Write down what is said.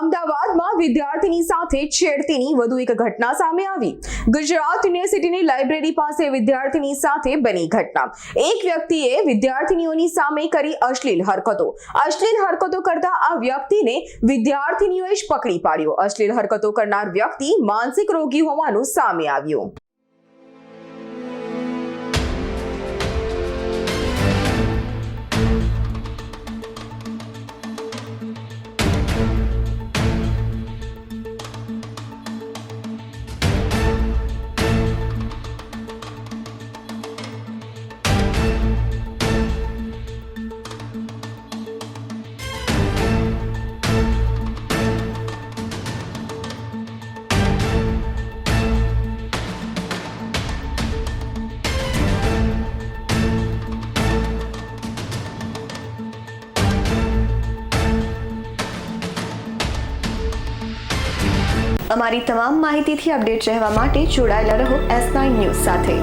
અમદાવાદમાં વિદ્યાર્થીની સાથે છેડતીની વધુ એક ઘટના સામે આવી। ગુજરાત યુનિવર્સિટીની લાઇબ્રેરી પાસે વિદ્યાર્થીની સાથે બની ઘટના। એક વ્યક્તિએ વિદ્યાર્થીનીઓની સામે કરી અશ્લીલ હરકતો કરતા આ વ્યક્તિને વિદ્યાર્થીનીઓએ જ પકડી પાડ્યો। અશ્લીલ હરકતો કરનાર વ્યક્તિ માનસિક રોગી હોવાનું સામે આવ્યું। અમારી તમામ માહિતીથી અપડેટ રહેવા માટે જોડાયેલા રહો S9 ન્યૂઝ સાથે।